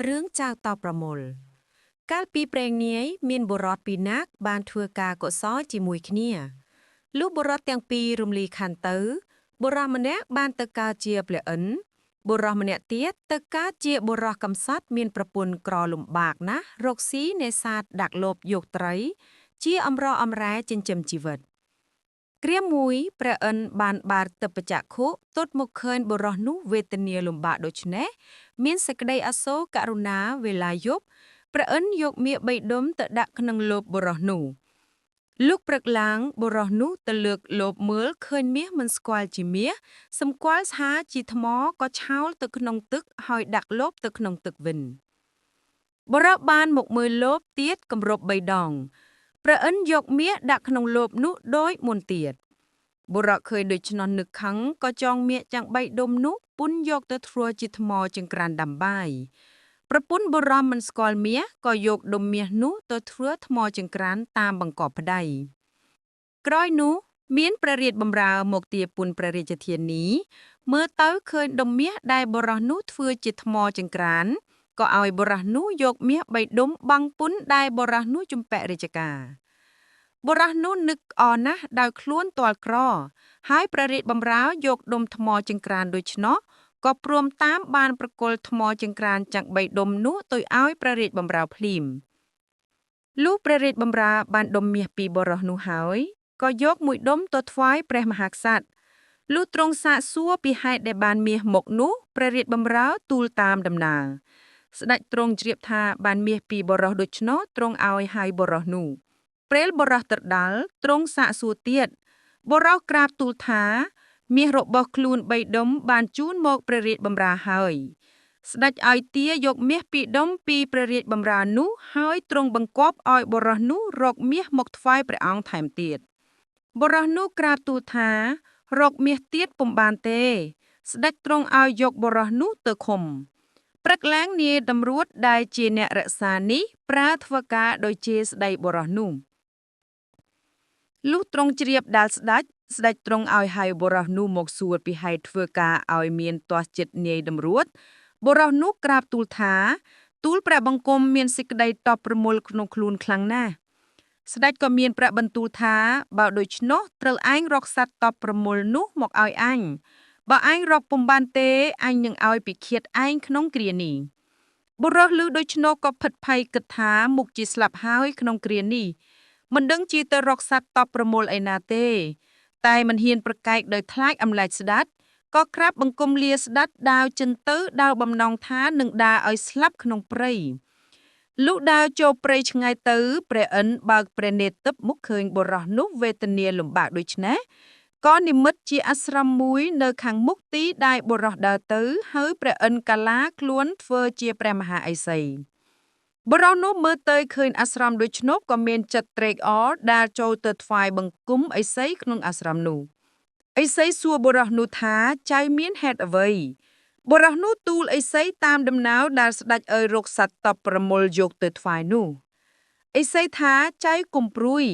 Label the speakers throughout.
Speaker 1: រឿងចៅតប្រមូលកាលពីព្រេងនាយមានបុរសពីរនាក់បានធ្វើការកុសលជាមួយគ្នាលុះបុរសទាំងពីររំលីខានទៅបុរសម្នាក់បានទៅកើតជាព្រះឥន្ទបុរសម្នាក់ទៀតទៅកើតជាបុរសកំសត់មានប្រពន្ធក្រលំបាកណាស់រកស៊ីនេសាទដាក់លបយកត្រីជាអំរអំរែចិញ្ចឹមជីវិតគ្រាមួយព្រះឥន្ទបានបារទិព្វចក្ខុទតមកឃើញបុរសនោះវេទនាលំបាកដូច្នេះមានសេចក្តីអាសូរករុណាវេលាយប់ព្រះឥន្ទយកមាស3ដុំទៅដាក់ក្នុងលបបុរសនោះលុកព្រឹកឡើងបុរសនោះទៅលើកលបមើលឃើញមាសមិនស្គាល់ជាមាសសម្គាល់ថាជាថ្មក៏ឆោលទៅក្នុងទឹកហើយដាក់លបទៅក្នុងទឹកវិញបុរសបានមកមើលលបទៀតគម្រប់3ដងព្រះឥន្ទយកមាសដាក់ក្នុងលបនោះដោយមុនទៀតបុរសឃើញដូច្នោះនឹកខឹងក៏ចងមាសចាំង3ដុំនោះពុនយកទៅធ្វើជាថ្មចង្ក្រានដាំបាយប្រពន្ធបុរសមិនស្គាល់មាសក៏យកដុំមាសនោះទៅធ្វើថ្មចង្ក្រានតាមបង្គាប់ប្តីក្រោយនោះមានព្រះរាជបម្រើមកទាពុនព្រះរាជធានីមើលទៅឃើញដុំមាសដែលបុរសនោះធ្វើជាថ្មចង្ក្រានក៏ឲ្យបុរសនោះយកមាស3ដុំបង់ពុនដែលបុរសនោះជំពាក់រាជការបុរសនោះនឹកអរណាស់ដោយខ្លួនទាល់ក្រហើយព្រះរាជបម្រើយកដុំថ្មចង្ក្រានដូច្នោះក៏ព្រមតាមបានប្រគល់ថ្មចង្ក្រានចាំង3ដុំនោះទៅឲ្យព្រះរាជបម្រើភ្លាមលុះព្រះរាជបម្រើបានដុំមាសពីបុរសនោះហើយក៏យកមួយដុំទៅថ្វាយព្រះមហាក្សត្រលុះទ្រង់សាកសួរពីហេតុដែលបានមាសមកនោះព្រះរាជបម្រើទូលតាមដំណើរស្ដេចទ្រង់ជ្រាបថាបានមាសពីបុរសដូច្នោះទ្រង់ឲ្យហើយបុរសនោះពេលបុរសត្រដាល់ទ្រង់សាកសួរទៀតបុរសក្រាបទូលថាមាសរបស់ខ្លួន3ដុំបានជូនមកព្រះរាជបម្រើហើយស្ដេចឲ្យទាយកមាស2ដុំពីព្រះរាជបម្រើនោះហើយទ្រង់បង្គាប់ឲ្យបុរសនោះរកមាសមកថ្វាយព្រះអង្គថែមទៀតបុរសនោះក្រាបទូលថារកមាសទៀតពុំបានទេស្ដេចទ្រង់ឲ្យយកបុរសនោះទៅឃុំព្រឹកឡើងនាយតម្រួតដែលជាអ្នករក្សានេះប្រើធ្វើការដោយជាស្ដីបុរសនោះលុះទ្រង់ជ្រាបដាល់ស្ដេចទ្រង់ឲ្យហៅបុរសនោះមកសួរពីហេតុធ្វើការឲ្យមានទាស់ចិត្តនាយតម្រួតបុរសនោះក្រាបទូលថាទូលព្រះបង្គំមានសេចក្តីតបប្រមូលក្នុងខ្លួនខ្លាំងណាស់ស្ដេចក៏មានព្រះបន្ទូលថាបើដូច្នោះត្រូវឯងរកសត្វតបប្រមូលនោះមកឲ្យអញបើឯងរកពុំបានទេអញនឹងឲ្យពិឃាតឯងក្នុងគ្រានេះបុរសឮដូច្នោះក៏ភិតភ័យគិតថាមុខជាស្លាប់ហើយក្នុងគ្រានេះមិនដឹងជាទៅរកសត្វតបប្រមូលឯណាទេតែមិនហ៊ានប្រកែកដោយខ្លាចអំលែកស្ដេចក៏ក្រាបបង្គំលាស្ដេចដាវចិនទៅដោយបំណងថានឹងដាវឲ្យស្លាប់ក្នុងព្រៃលុះដាវចូលព្រៃឆ្ងាយទៅព្រះឥន្ទបើកព្រះនេត្រទិព្វមុខឃើញបុរសនោះវេទនាលំបាកដូច្នេះក៏និមិត្តជាអាស្រមមួយនៅខាងមុខទីដែលបុរសដើរទៅហើយព្រះឥន្ទកាឡាខ្លួនធ្វើជាព្រះមហាឥសីបុរសនោះមើលទៅឃើញអាស្រមដូច្នោះក៏មានចិត្តត្រេកអរដែលចូលទៅថ្វាយបង្គំឥសីក្នុងអាស្រមនោះឥសីសួរបុរសនោះថាចៅមានហេតុអ្វីបុរសនោះទូលឥសីតាមដំណើរដែលស្ដេចឲ្យរកសត្វតបប្រមូលយកទៅថ្វាយនោះឥសីថាចៅកុំព្រួយ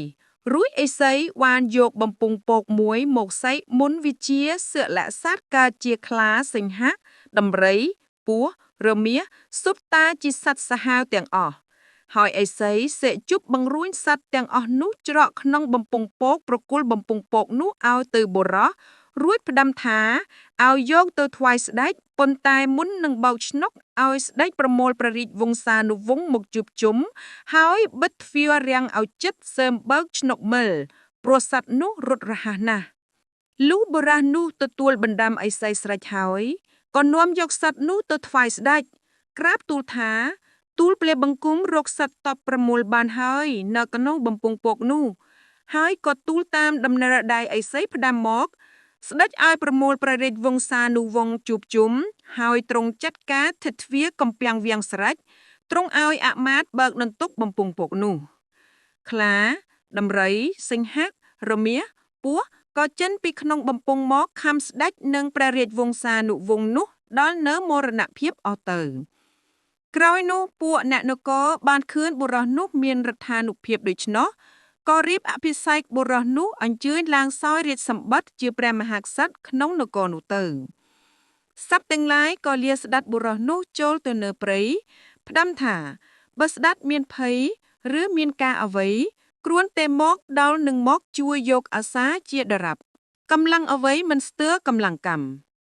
Speaker 1: រួចឥសីបានយកបំពង់ពកមួយមកសែកមុនវិជាស័កលសត្វកើតជាខ្លាសិង្ហដំរីពស់រមាសសុបតាជាសត្វសាហាវទាំងអស់ហើយឥសីសេកជប់បង្រួញសត្វទាំងអស់នោះច្រកក្នុងបំពង់ពកប្រគល់បំពង់ពកនោះឲ្យទៅបុរសរួចផ្ដាំថាឲ្យយកទៅថ្វាយស្ដេចប៉ុន្តែមុននឹងបោកឆ្នុកឲ្យស្ដេចប្រមូលព្រះរាជវង្សានុវង្សមកជួបជុំហើយបិទទ្វាររាំងឲ្យជិតសើមបើកឆ្នុកមើលព្រោះសត្វនោះរត់រហ័សណាស់លុះបុរសនោះទទួលបណ្ដាំឥសីស្រេចហើយក៏នាំយកសត្វនោះទៅថ្វាយស្ដេចក្រាបទូលថាទូលព្រះបង្គំរកសត្វតបប្រមូលបានហើយនៅក្នុងបំពង់ពកនោះហើយក៏ទូលតាមដំណើរដែលឥសីផ្ដាំមកស្ដេចឲ្យប្រមូលព្រះរាជវង្សានុវង្សជួបជុំហើយទ្រង់ចាត់ការថិតទ្វារកំពាំងវាំងស្រេចទ្រង់ឲ្យអាមាត្យបើកនន្ទុកបំពង់ពកនោះខ្លាដំរីសិង្ហរមាសពស់ក៏ចេញពីក្នុងបំពង់មកខំស្ដេចនិងព្រះរាជវង្សានុវង្សនោះដល់នៅមរណភាពអស់ទៅក្រោយនោះពួកអ្នកនគរបានឃើញបុរសនោះមានរដ្ឋានុភាពដូច្នោះក៏រៀបអភិសេកបុរសនោះអញ្ជើញឡើងសោយរាជសម្បត្តិជាព្រះមហាក្សត្រក្នុងនគរនោះទៅសត្វទាំងឡាយក៏លាស្ដេចបុរសនោះចូលទៅនៅព្រៃ
Speaker 2: ផ្ដាំថាបើស្ដេចមានភ័យឬមានការអ្វីគ្រួនតែមកដល់នឹងមកជួយយកអាសាជាដរាបកម្លាំងអ្វីមិនស្ទើរកម្លាំងកម្ម